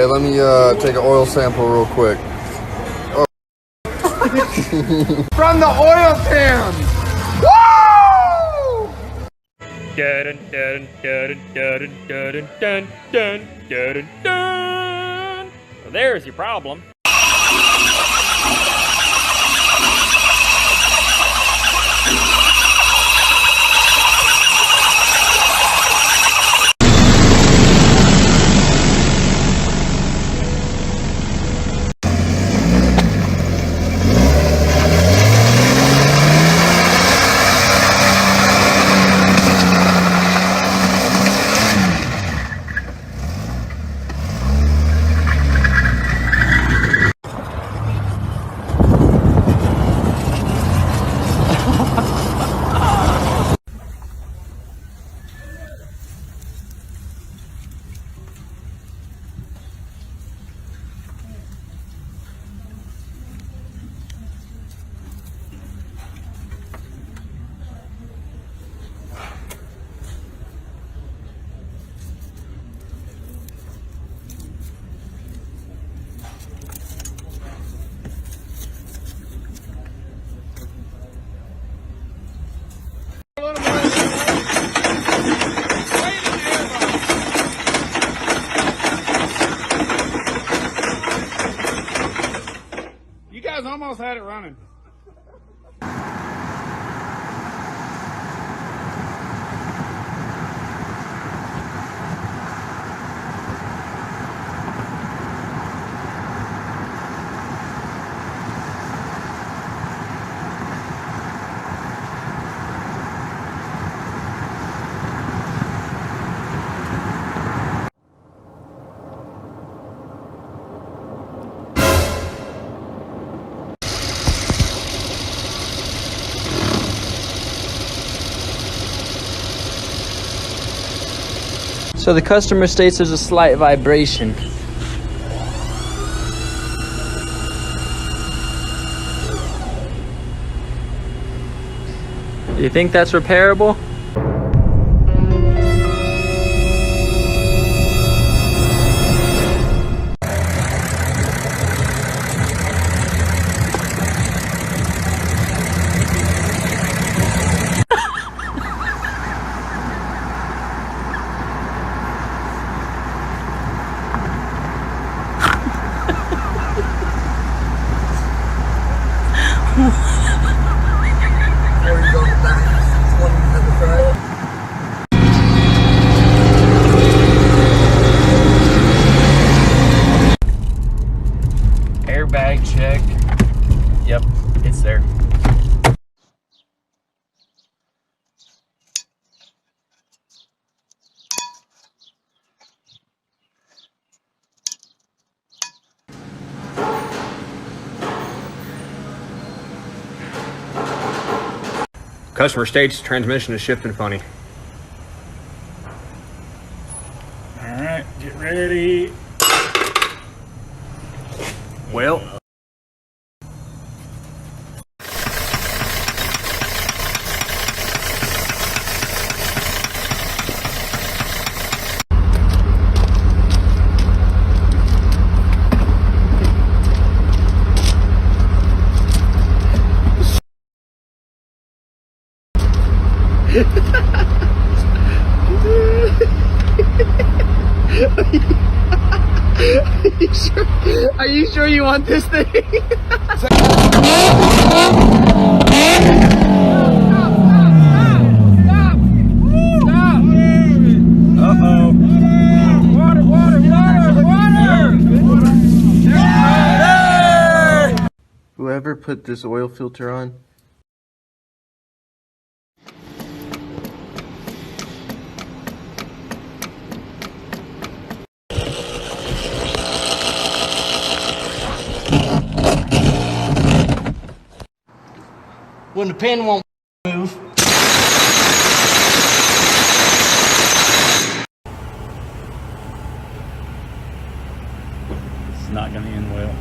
let me take an oil sample real quick. Oh. From the oil can! Woo! Dun, dun, dun, dun, dun, dun, dun, dun, dun. Well, there's your problem. You guys almost had it running. So the customer states there's a slight vibration. Do you think that's repairable? Airbag check. Yep, it's there. Customer states transmission is shifting funny. All right, get ready. Well, Are you sure you want this thing? Whoever put this oil filter on, When the pin won't move. It's not going to end well.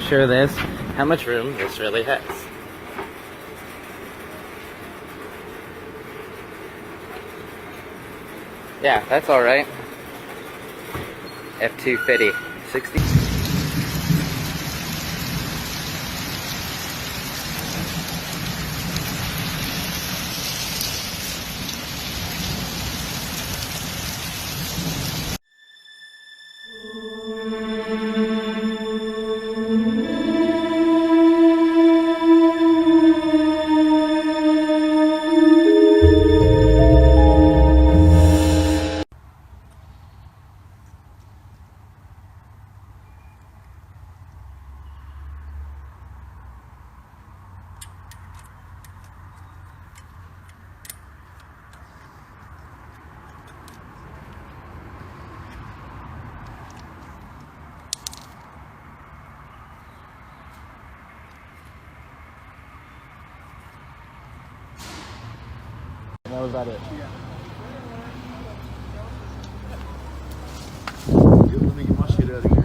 picture this, how much room this really has. Yeah, that's alright. F250, 60. That was about it. Let me get my shit out of here.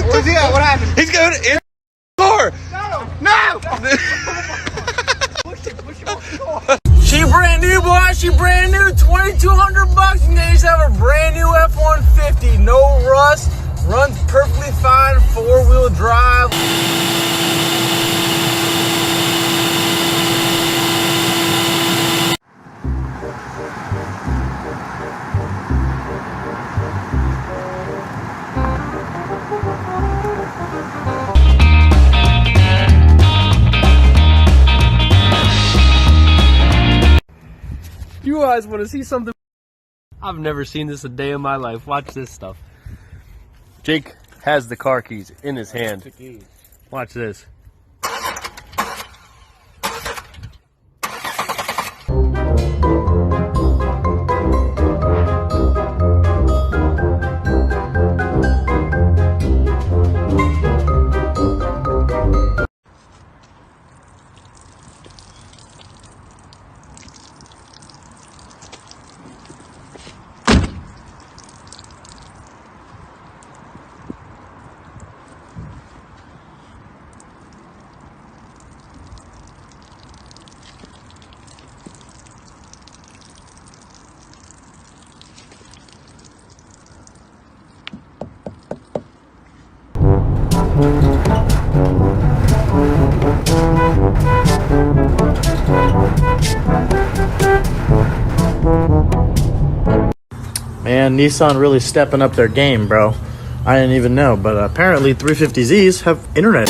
Where's he at? What happened? He's going in the car. No! She brand new, boy. She brand new. $2,200. You guys have a brand new F-150. No rust. Runs perfectly fine. 4-wheel drive. You guys want to see something? I've never seen this a day in my life. Watch this stuff. Jake has the car keys in his hand. Watch this. Man, Nissan really stepping up their game, bro. I didn't even know, but apparently 350Zs have internet.